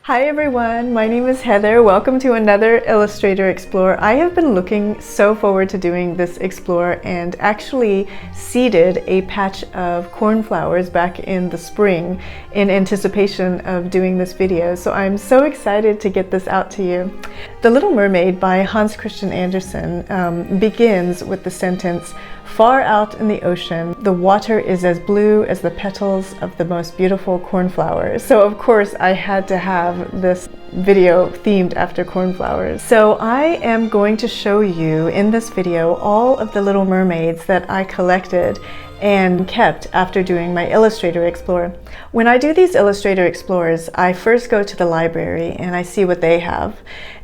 Hi everyone, my name is Heather. Welcome to another Illustrator Explore. I have been looking so forward to doing this Explore and actually seeded a patch of cornflowers back in the spring in anticipation of doing this video. So I'm so excited to get this out to you. The Little Mermaid by Hans Christian Andersen begins with the sentence, "Far out in the ocean, the water is as blue as the petals of the most beautiful cornflowers." So of course I had to have this video themed after cornflowers. So I am going to show you in this video all of the Little Mermaids that I collected and kept after doing my Illustrator Explore. When I do these Illustrator Explores, I first go to the library and I see what they have.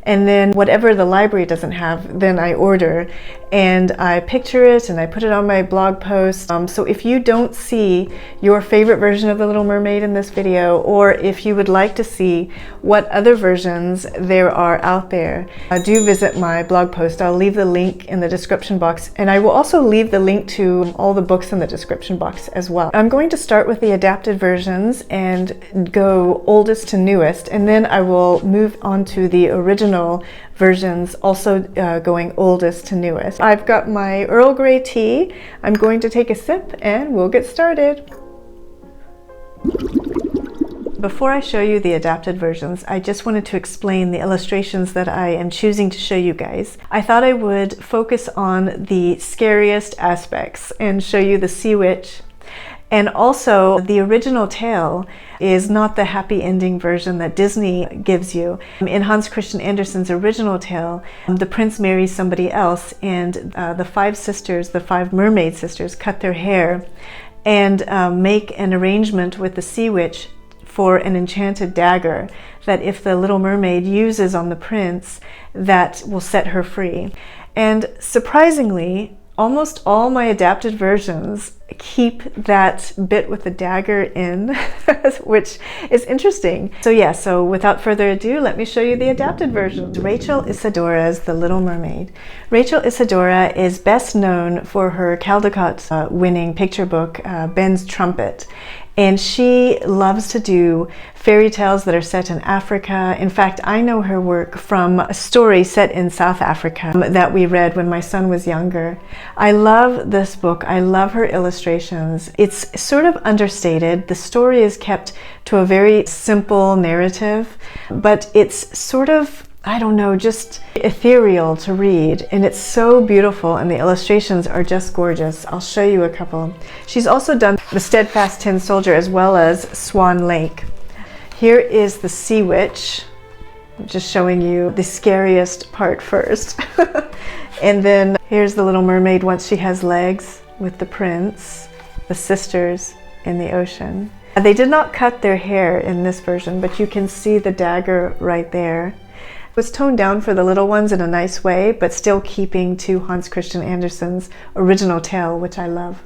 And then whatever the library doesn't have, then I order and I picture it and I put it on my blog post. So if you don't see your favorite version of the Little Mermaid in this video, or if you would like to see what other versions there are out there, do visit my blog post. I'll leave the link in the description box, and I will also leave the link to all the books in the description box as well. I'm going to start with the adapted versions and go oldest to newest, and then I will move on to the original versions, also going oldest to newest. I've got my Earl Grey tea. I'm going to take a sip and we'll get started. Before I show you the adapted versions, I just wanted to explain the illustrations that I am choosing to show you guys. I thought I would focus on the scariest aspects and show you the sea witch. And also, the original tale is not the happy ending version that Disney gives you. In Hans Christian Andersen's original tale, the prince marries somebody else, and the five mermaid sisters, cut their hair and make an arrangement with the sea witch for an enchanted dagger that if the Little Mermaid uses on the prince, that will set her free. And surprisingly, almost all my adapted versions keep that bit with the dagger in, which is interesting. So without further ado, let me show you the adapted version. Rachel Isadora's The Little Mermaid. Rachel Isadora is best known for her Caldecott winning picture book, Ben's Trumpet. And she loves to do fairy tales that are set in Africa. In fact, I know her work from a story set in South Africa that we read when my son was younger. I love this book. I love her illustrations. It's sort of understated. The story is kept to a very simple narrative, but it's sort of, I don't know, just ethereal to read, and it's so beautiful, and the illustrations are just gorgeous. I'll show you a couple. She's also done The Steadfast Tin Soldier as well as Swan Lake. Here is the Sea Witch. I'm just showing you the scariest part first. And then here's the Little Mermaid once she has legs with the prince, the sisters in the ocean. They did not cut their hair in this version, but you can see the dagger right there. It was toned down for the little ones in a nice way, but still keeping to Hans Christian Andersen's original tale, which I love.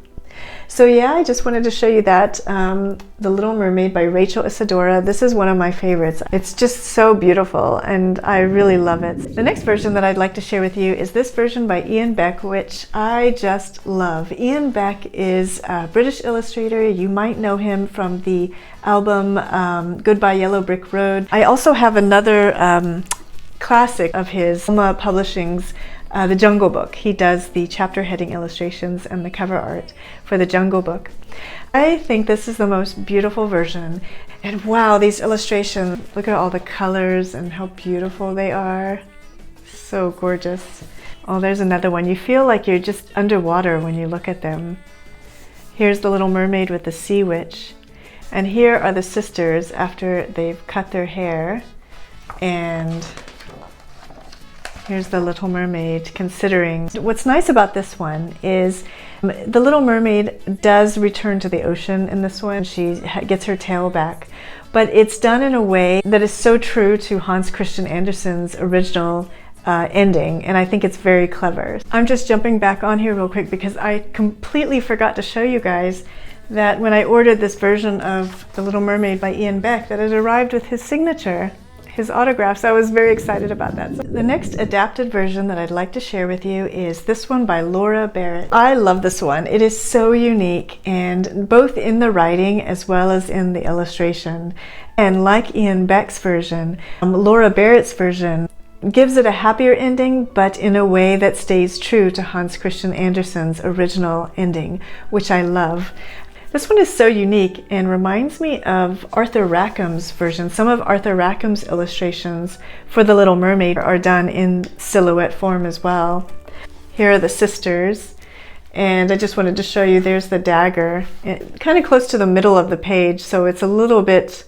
So yeah, I just wanted to show you that, The Little Mermaid by Rachel Isadora. This is one of my favorites. It's just so beautiful and I really love it. The next version that I'd like to share with you is this version by Ian Beck, which I just love. Ian Beck is a British illustrator. You might know him from the album Goodbye Yellow Brick Road. I also have another classic of his, Alma Publishing's The Jungle Book. He does the chapter heading illustrations and the cover art for The Jungle Book. I think this is the most beautiful version. And wow, these illustrations, look at all the colors and how beautiful they are. So gorgeous. Oh, there's another one. You feel like you're just underwater when you look at them. Here's the Little Mermaid with the Sea Witch. And here are the sisters after they've cut their hair. And Here's the Little Mermaid considering. What's nice about this one is the Little Mermaid does return to the ocean in this one. She gets her tail back, but it's done in a way that is so true to Hans Christian Andersen's original ending, and I think it's very clever. I'm just jumping back on here real quick because I completely forgot to show you guys that when I ordered this version of The Little Mermaid by Ian Beck, that it arrived with his signature, his autograph, so I was very excited about that. So the next adapted version that I'd like to share with you is this one by Laura Barrett. I love this one. It is so unique, and both in the writing as well as in the illustration. And like Ian Beck's version, Laura Barrett's version gives it a happier ending, but in a way that stays true to Hans Christian Andersen's original ending, which I love. This one is so unique and reminds me of Arthur Rackham's version. Some of Arthur Rackham's illustrations for The Little Mermaid are done in silhouette form as well. Here are the sisters, and I just wanted to show you, there's the dagger, kind of close to the middle of the page, so it's a little bit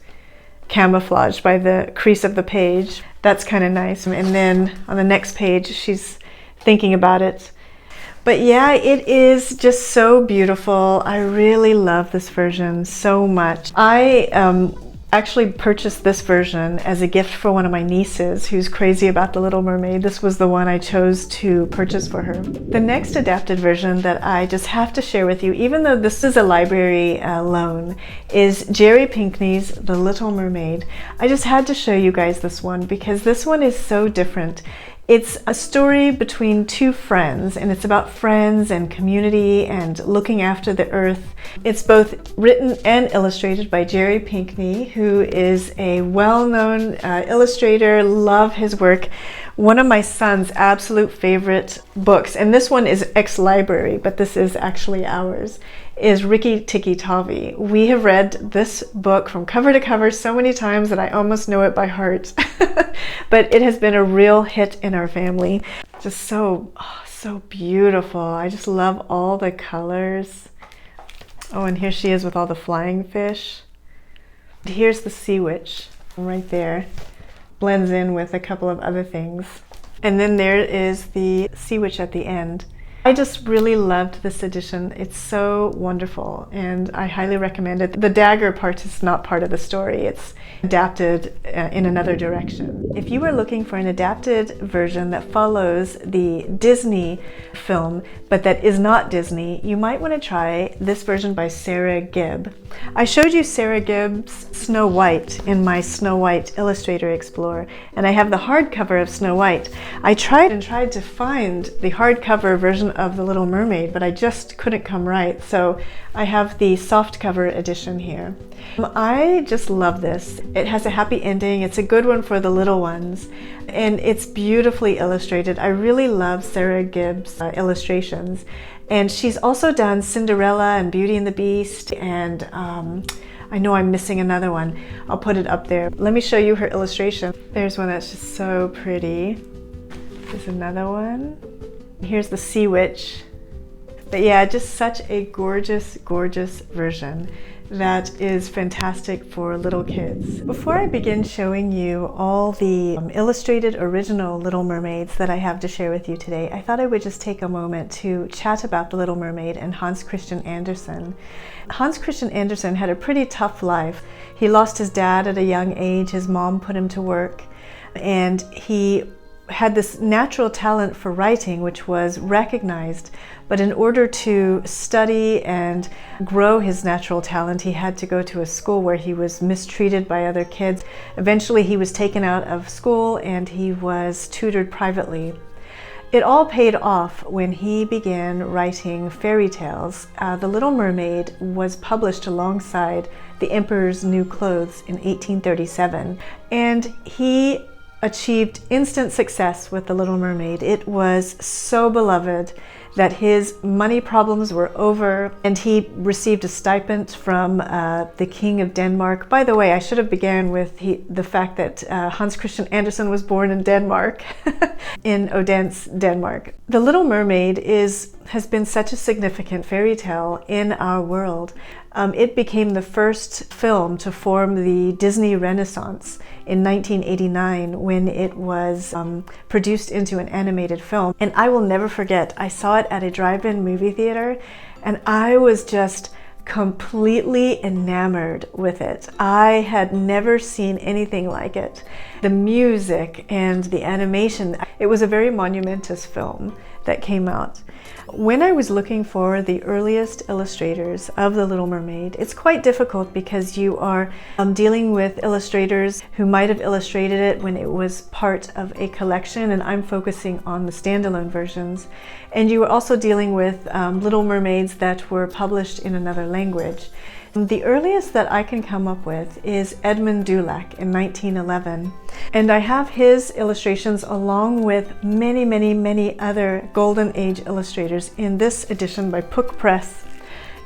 camouflaged by the crease of the page. That's kind of nice. And then on the next page, she's thinking about it. But yeah, it is just so beautiful. I really love this version so much. I actually purchased this version as a gift for one of my nieces who's crazy about The Little Mermaid. This was the one I chose to purchase for her. The next adapted version that I just have to share with you, even though this is a library loan, is Jerry Pinkney's The Little Mermaid. I just had to show you guys this one because this one is so different. It's a story between two friends, and it's about friends and community and looking after the earth. It's both written and illustrated by Jerry Pinkney, who is a well-known illustrator. Love his work. One of my son's absolute favorite books, and this one is ex-library, but this is actually ours, is Rikki Tikki Tavi. We have read this book from cover to cover so many times that I almost know it by heart. But it has been a real hit in our family. Just so beautiful. I just love all the colors. Oh, and here she is with all the flying fish. Here's the sea witch right there. Blends in with a couple of other things. And then there is the sea witch at the end. I just really loved this edition. It's so wonderful, and I highly recommend it. The dagger part is not part of the story. It's adapted in another direction. If you are looking for an adapted version that follows the Disney film, but that is not Disney, you might want to try this version by Sarah Gibb. I showed you Sarah Gibb's Snow White in my Snow White Illustrator Explorer, and I have the hardcover of Snow White. I tried to find the hardcover version of The Little Mermaid, but I just couldn't come right, so I have the softcover edition here. I just love this. It has a happy ending. It's a good one for the little ones, and it's beautifully illustrated. I really love Sarah Gibb's illustrations, and she's also done Cinderella and Beauty and the Beast, and I know I'm missing another one. I'll put it up there. Let me show you her illustration. There's one that's just so pretty. There's another one. Here's the sea witch. But yeah, just such a gorgeous, gorgeous version that is fantastic for little kids. Before I begin showing you all the illustrated original Little Mermaids that I have to share with you today, I thought I would just take a moment to chat about The Little Mermaid and Hans Christian Andersen. Hans Christian Andersen had a pretty tough life. He lost his dad at a young age, his mom put him to work, and he had this natural talent for writing, which was recognized, but in order to study and grow his natural talent, he had to go to a school where he was mistreated by other kids. Eventually he was taken out of school and he was tutored privately. It all paid off when he began writing fairy tales. The Little Mermaid was published alongside The Emperor's New Clothes in 1837, and he achieved instant success with The Little Mermaid. It was so beloved that his money problems were over, and he received a stipend from the King of Denmark. By the way, I should have began with the fact that Hans Christian Andersen was born in Denmark, in Odense, Denmark. The Little Mermaid has been such a significant fairy tale in our world. It became the first film to form the Disney Renaissance in 1989 when it was produced into an animated film. And I will never forget, I saw it at a drive-in movie theater and I was just completely enamored with it. I had never seen anything like it. The music and the animation, it was a very monumentous film that came out. When I was looking for the earliest illustrators of The Little Mermaid, it's quite difficult because you are dealing with illustrators who might have illustrated it when it was part of a collection, and I'm focusing on the standalone versions. And you are also dealing with Little Mermaids that were published in another language. The earliest that I can come up with is Edmund Dulac in 1911. And I have his illustrations along with many, many, many other Golden Age illustrators in this edition by Pook Press.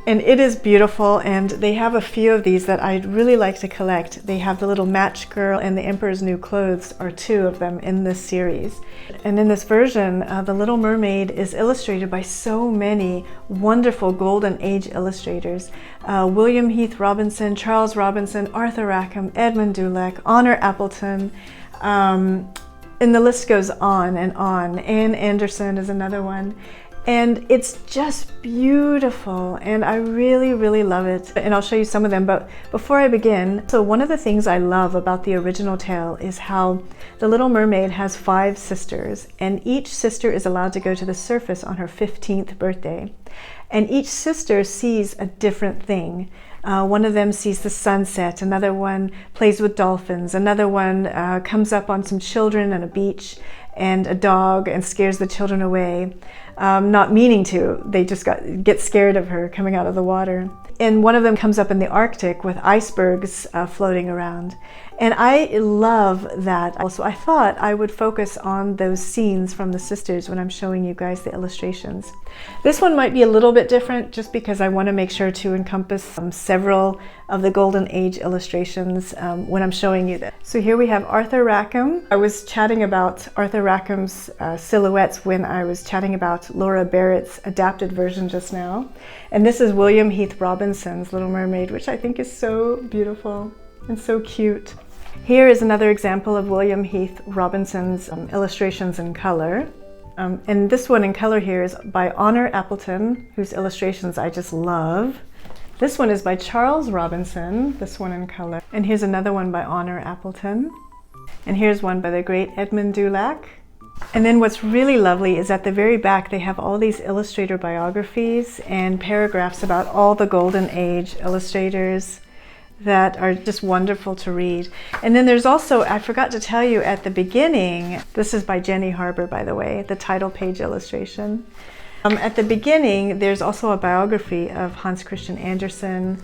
And it is beautiful, and they have a few of these that I'd really like to collect. They have the Little Match Girl and the Emperor's New Clothes are two of them in this series. And in this version, The Little Mermaid is illustrated by so many wonderful Golden Age illustrators. William Heath Robinson, Charles Robinson, Arthur Rackham, Edmund Dulac, Honor Appleton, and the list goes on and on. Anne Andersen is another one. And it's just beautiful, and I really, really love it. And I'll show you some of them, but before I begin, so one of the things I love about the original tale is how the Little Mermaid has 5 sisters, and each sister is allowed to go to the surface on her 15th birthday. And each sister sees a different thing. One of them sees the sunset, another one plays with dolphins, another one comes up on some children on a beach and a dog and scares the children away. Not meaning to, they just get scared of her coming out of the water. And one of them comes up in the Arctic with icebergs floating around. And I love that. Also, I thought I would focus on those scenes from the sisters when I'm showing you guys the illustrations. This one might be a little bit different just because I want to make sure to encompass several of the Golden Age illustrations when I'm showing you this. So here we have Arthur Rackham. I was chatting about Arthur Rackham's silhouettes when I was chatting about Laura Barrett's adapted version just now. And this is William Heath Robinson's Little Mermaid, which I think is so beautiful and so cute. Here is another example of William Heath Robinson's illustrations in color. And this one in color here is by Honor Appleton, whose illustrations I just love. This one is by Charles Robinson, this one in color. And here's another one by Honor Appleton. And here's one by the great Edmund Dulac. And then what's really lovely is at the very back they have all these illustrator biographies and paragraphs about all the Golden Age illustrators that are just wonderful to read. And then there's also, I forgot to tell you at the beginning, this is by Jenny Harbour, by the way, the title page illustration. At the beginning, there's also a biography of Hans Christian Andersen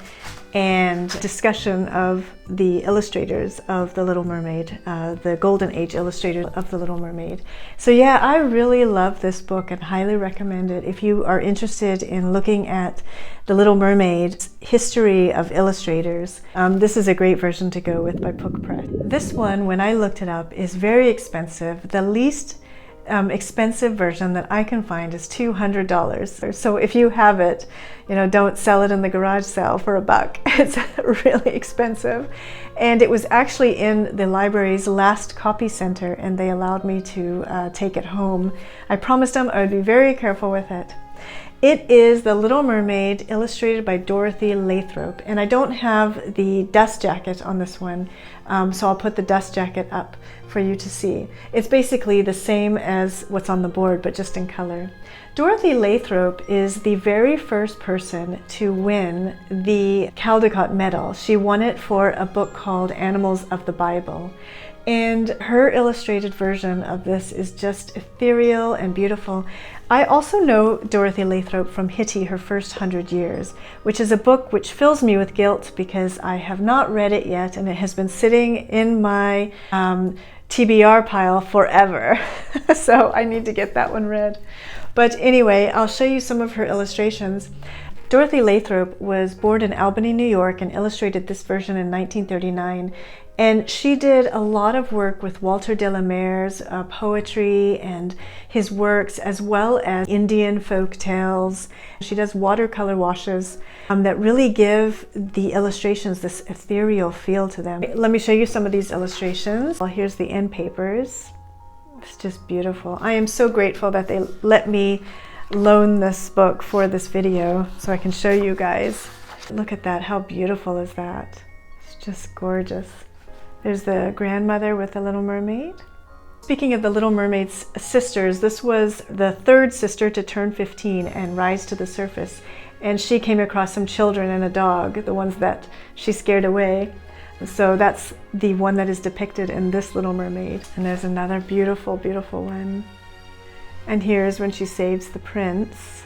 and discussion of the illustrators of The Little Mermaid, the Golden Age illustrators of The Little Mermaid. So yeah, I really love this book and highly recommend it if you are interested in looking at The Little Mermaid's history of illustrators. This is a great version to go with by Pook Press. This one, when I looked it up, is very expensive. The least expensive version that I can find is $200. So if you have it, you know, don't sell it in the garage sale for $1. It's really expensive. And it was actually in the library's last copy center and they allowed me to take it home. I promised them I would be very careful with it. It is The Little Mermaid, illustrated by Dorothy Lathrop, and I don't have the dust jacket on this one, so I'll put the dust jacket up for you to see. It's basically the same as what's on the board, but just in color. Dorothy Lathrop is the very first person to win the Caldecott Medal. She won it for a book called Animals of the Bible. And her illustrated version of this is just ethereal and beautiful. I also know Dorothy Lathrop from Hitty, Her First 100 Years, which is a book which fills me with guilt because I have not read it yet and it has been sitting in my TBR pile forever. So I need to get that one read. But anyway, I'll show you some of her illustrations. Dorothy Lathrop was born in Albany, New York, and illustrated this version in 1939. And she did a lot of work with Walter de la Mare's poetry and his works, as well as Indian folk tales. She does watercolor washes that really give the illustrations this ethereal feel to them. Let me show you some of these illustrations. Well, here's the end papers. It's just beautiful. I am so grateful that they let me loan this book for this video so I can show you guys. Look at that, how beautiful is that? It's just gorgeous. There's the grandmother with the Little Mermaid. Speaking of the Little Mermaid's sisters, this was the third sister to turn 15 and rise to the surface. And she came across some children and a dog, the ones that she scared away. So that's the one that is depicted in this Little Mermaid. And there's another beautiful, beautiful one. And here's when she saves the prince.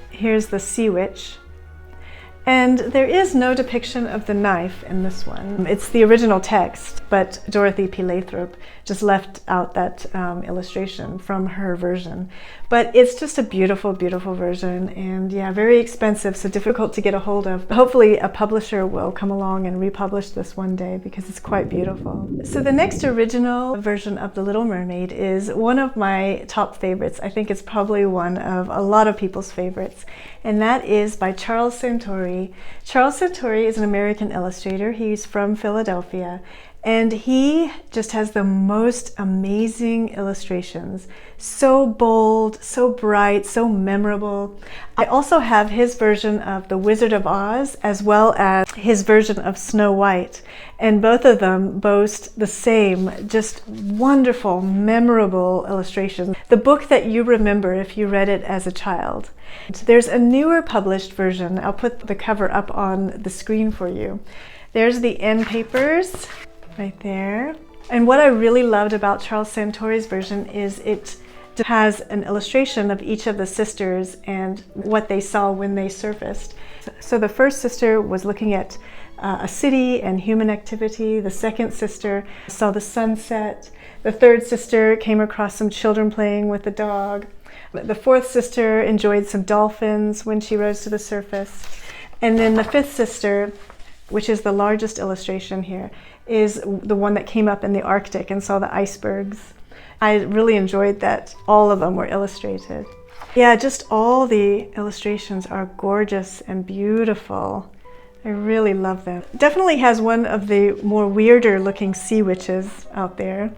Here's the sea witch. And there is no depiction of the knife in this one. It's the original text, but Dorothy P. Lathrop just left out that illustration from her version. But it's just a beautiful, beautiful version, and yeah, very expensive, so difficult to get a hold of. Hopefully a publisher will come along and republish this one day because it's quite beautiful. So the next original version of The Little Mermaid is one of my top favorites. I think it's probably one of a lot of people's favorites, and that is by Charles Santore. Charles Santore is an American illustrator. He's from Philadelphia, and he just has the most amazing illustrations. So bold, so bright, so memorable. I also have his version of The Wizard of Oz as well as his version of Snow White, and both of them boast the same just wonderful, memorable illustrations. The book that you remember if you read it as a child. There's a newer published version. I'll put the cover up on the screen for you. There's the end papers right there. And what I really loved about Charles Santore's version is it has an illustration of each of the sisters and what they saw when they surfaced. So the first sister was looking at a city and human activity. The second sister saw the sunset. The third sister came across some children playing with the dog. The fourth sister enjoyed some dolphins when she rose to the surface. And then the fifth sister, which is the largest illustration here, is the one that came up in the Arctic and saw the icebergs. I really enjoyed that all of them were illustrated. Yeah, just all the illustrations are gorgeous and beautiful. I really love them. Definitely has one of the more weirder looking sea witches out there.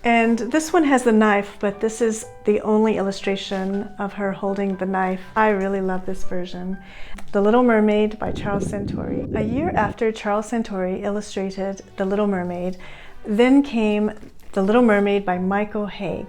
And this one has the knife, but this is the only illustration of her holding the knife. I really love this version. The Little Mermaid by Charles Santore. A year after Charles Santore illustrated The Little Mermaid, then came The Little Mermaid by Michael Hague.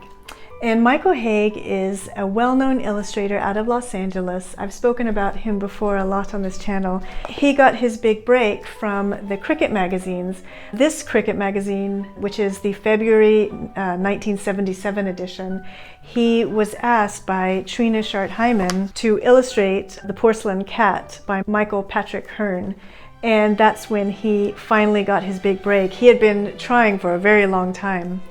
And Michael Hague is a well-known illustrator out of Los Angeles. I've spoken about him before a lot on this channel. He got his big break from the cricket magazines. This cricket magazine, which is the February 1977 edition, he was asked by Trina Sharp-Hyman to illustrate The Porcelain Cat by Michael Patrick Hearn. And that's when he finally got his big break. He had been trying for a very long time.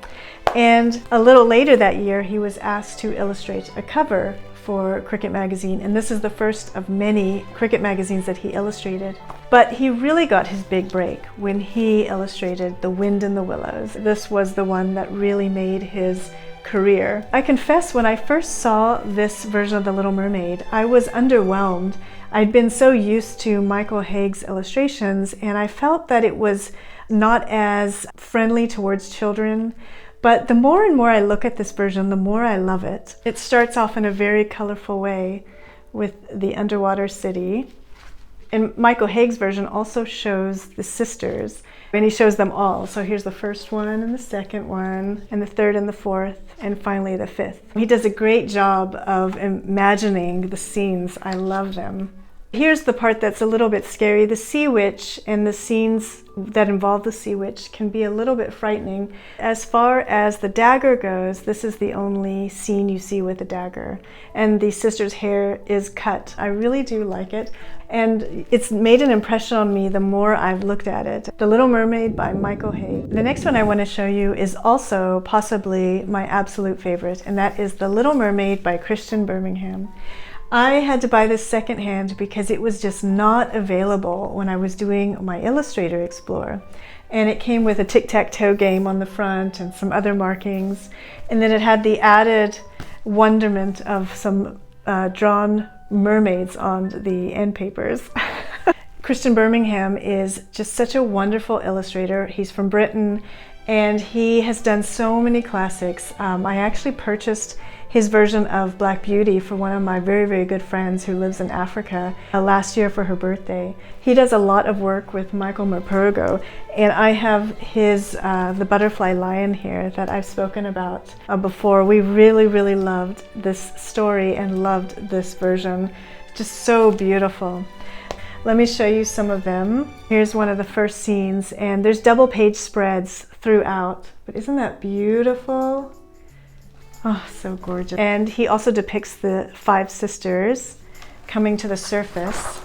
And a little later that year, he was asked to illustrate a cover for Cricket Magazine, and this is the first of many Cricket magazines that he illustrated. But he really got his big break when he illustrated The Wind in the Willows. This was the one that really made his career. I confess, when I first saw this version of The Little Mermaid, I was underwhelmed. I'd been so used to Michael Hague's illustrations, and I felt that it was not as friendly towards children. But the more and more I look at this version, the more I love it. It starts off in a very colorful way with the underwater city. And Michael Hague's version also shows the sisters, and he shows them all. So here's the first one, and the second one, and the third and the fourth, and finally the fifth. He does a great job of imagining the scenes. I love them. Here's the part that's a little bit scary. The sea witch and the scenes that involve the sea witch can be a little bit frightening. As far as the dagger goes, this is the only scene you see with a dagger. And the sister's hair is cut. I really do like it. And it's made an impression on me the more I've looked at it. The Little Mermaid by Michael Hague. The next one I want to show you is also possibly my absolute favorite, and that is The Little Mermaid by Christian Birmingham. I had to buy this secondhand because it was just not available when I was doing my Illustrator Explore. and it came with a tic-tac-toe game on the front and some other markings. And then it had the added wonderment of some drawn mermaids on the end papers. Christian Birmingham is just such a wonderful illustrator. He's from Britain, and he has done so many classics. I actually purchased his version of Black Beauty for one of my very, very good friends who lives in Africa last year for her birthday. He does a lot of work with Michael Morpurgo, and I have his The Butterfly Lion here that I've spoken about before. We really, really loved this story and loved this version. Just so beautiful. Let me show you some of them. Here's one of the first scenes, and there's double page spreads throughout, but isn't that beautiful? Oh, so gorgeous. And he also depicts the 5 sisters coming to the surface.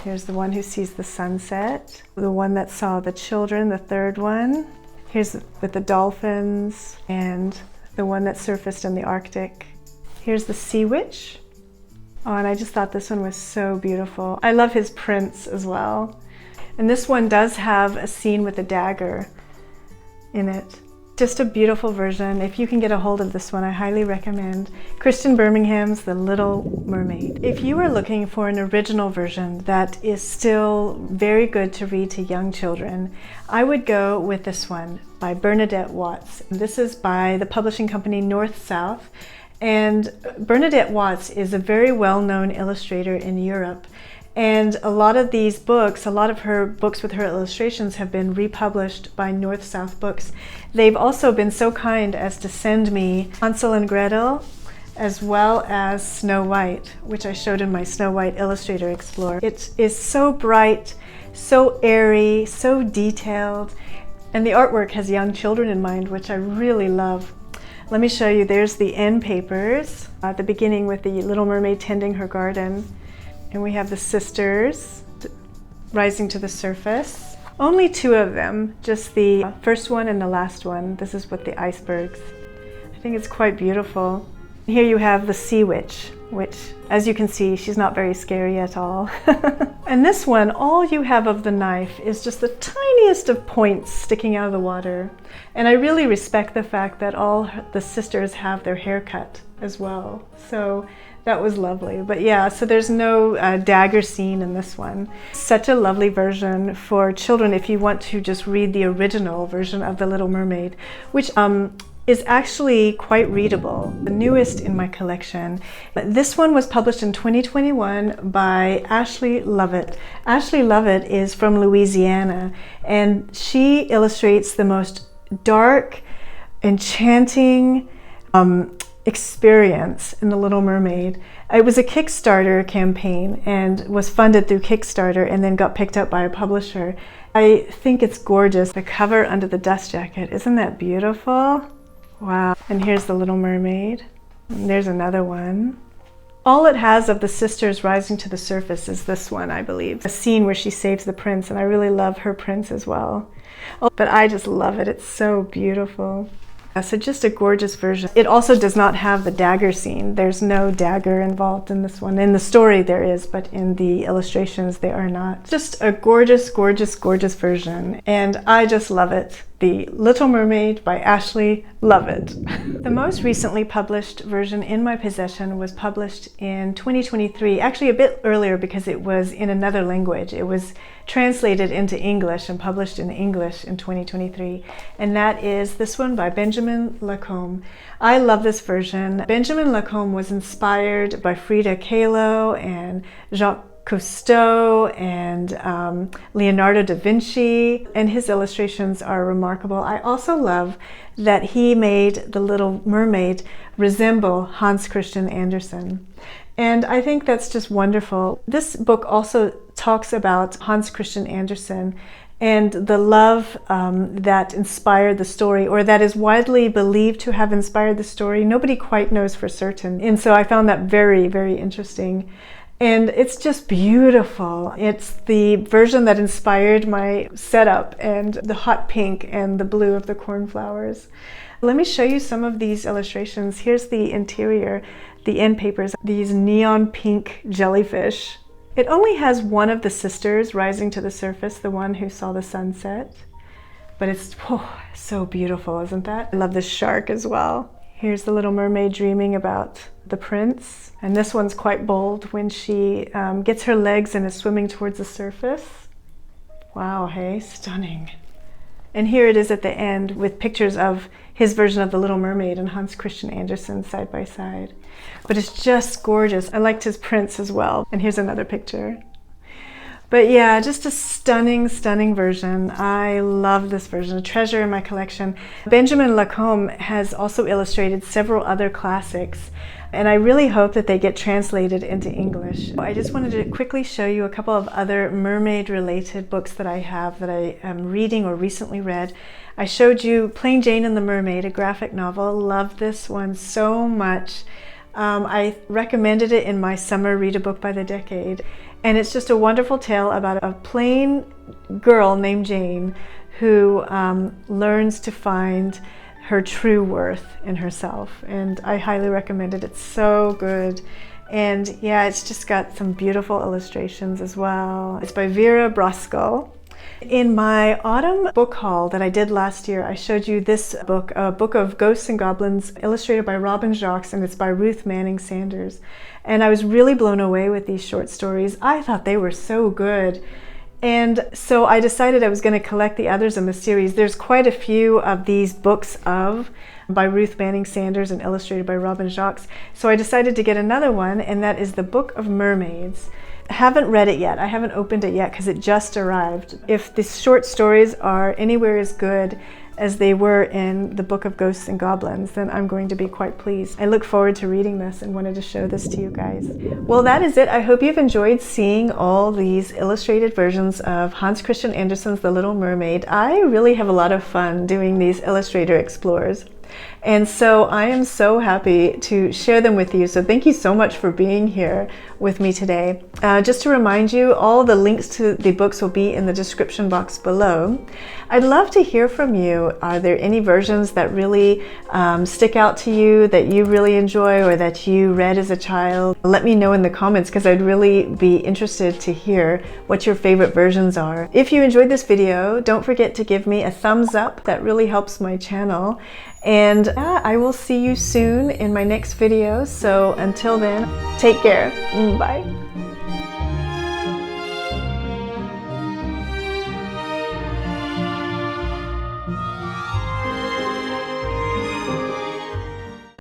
Here's the one who sees the sunset, the one that saw the children, the 3rd one. Here's with the dolphins, and the one that surfaced in the Arctic. Here's the sea witch. Oh, and I just thought this one was so beautiful. I love his prints as well. And this one does have a scene with a dagger in it. Just a beautiful version. If you can get a hold of this one, I highly recommend Christian Birmingham's The Little Mermaid. If you are looking for an original version that is still very good to read to young children, I would go with this one by Bernadette Watts. This is by the publishing company North South. And Bernadette Watts is a very well-known illustrator in Europe. And a lot of these books, a lot of her books with her illustrations have been republished by North South Books. They've also been so kind as to send me Hansel and Gretel, as well as Snow White, which I showed in my Snow White Illustrator Explorer. It is so bright, so airy, so detailed, and the artwork has young children in mind, which I really love. Let me show you, there's the end papers at the beginning with the Little Mermaid tending her garden. And we have the sisters rising to the surface. Only 2 of them, just the first one and the last one. This is with the icebergs. I think it's quite beautiful. Here you have the sea witch, which, as you can see, she's not very scary at all. And this one, all you have of the knife is just the tiniest of points sticking out of the water. And I really respect the fact that all the sisters have their hair cut as well. So that was lovely. But yeah, so there's no dagger scene in this one. Such a lovely version for children if you want to just read the original version of The Little Mermaid, which is actually quite readable, the newest in my collection. This one was published in 2021 by Ashley Lovett. Ashley Lovett is from Louisiana, and she illustrates the most dark, enchanting experience in The Little Mermaid. It was a Kickstarter campaign and was funded through Kickstarter and then got picked up by a publisher. I think it's gorgeous. The cover under the dust jacket, isn't that beautiful? Wow. And here's The Little Mermaid. And there's another one. All it has of the sisters rising to the surface is this one, I believe. A scene where she saves the prince, and I really love her prince as well. But I just love it. It's so beautiful. So just a gorgeous version. It also does not have the dagger scene. There's no dagger involved in this one. In the story there is, but in the illustrations there are not. Just a gorgeous, gorgeous, gorgeous version. And I just love it. The Little Mermaid by Ashley Lovett. The most recently published version in my possession was published in 2023, actually a bit earlier because it was in another language. It was translated into English and published in English in 2023, and that is this one by Benjamin Lacombe. I love this version. Benjamin Lacombe was inspired by Frida Kahlo and Jacques Cousteau and Leonardo da Vinci, and his illustrations are remarkable. I also love that he made The Little Mermaid resemble Hans Christian Andersen. And I think that's just wonderful. This book also talks about Hans Christian Andersen and the love that inspired the story, or that is widely believed to have inspired the story. Nobody quite knows for certain. And so I found that very, very interesting. And it's just beautiful. It's the version that inspired my setup, and the hot pink and the blue of the cornflowers. Let me show you some of these illustrations. Here's the interior, the end papers, these neon pink jellyfish. It only has one of the sisters rising to the surface, the one who saw the sunset. but it's so beautiful, isn't that? I love this shark as well. Here's the little mermaid dreaming about the prince. And this one's quite bold when she gets her legs and is swimming towards the surface. Wow, hey, stunning. And here it is at the end with pictures of his version of the Little Mermaid and Hans Christian Andersen side by side. But it's just gorgeous. I liked his prince as well. And here's another picture. But yeah, just a stunning, stunning version. I love this version, a treasure in my collection. Benjamin Lacombe has also illustrated several other classics, and I really hope that they get translated into English. I just wanted to quickly show you a couple of other mermaid-related books that I have that I am reading or recently read. I showed you Plain Jane and the Mermaid, a graphic novel. Love this one so much. I recommended it in my summer Read a Book by the Decade. And it's just a wonderful tale about a plain girl named Jane who learns to find her true worth in herself. And I highly recommend it. It's so good. And yeah, it's just got some beautiful illustrations as well. It's by Vera Brosgol. In my autumn book haul that I did last year, I showed you this book, a book of Ghosts and Goblins, illustrated by Robin Jacques, and it's by Ruth Manning Sanders. And I was really blown away with these short stories. I thought they were so good. And so I decided I was going to collect the others in the series. There's quite a few of these books by Ruth Manning Sanders and illustrated by Robin Jacques. So I decided to get another one, and that is the Book of Mermaids. I haven't read it yet. I haven't opened it yet because it just arrived. If the short stories are anywhere as good as they were in the Book of Ghosts and Goblins, then I'm going to be quite pleased. I look forward to reading this and wanted to show this to you guys. Well, that is it. I hope you've enjoyed seeing all these illustrated versions of Hans Christian Andersen's The Little Mermaid. I really have a lot of fun doing these Illustrator Explores. And so I am so happy to share them with you. So thank you so much for being here with me today. Just to remind you, all the links to the books will be in the description box below. I'd love to hear from you. Are there any versions that really stick out to you, that you really enjoy, or that you read as a child? Let me know in the comments, because I'd really be interested to hear what your favorite versions are. If you enjoyed this video, don't forget to give me a thumbs up. That really helps my channel. And I will see you soon in my next video. So until then, take care. Bye.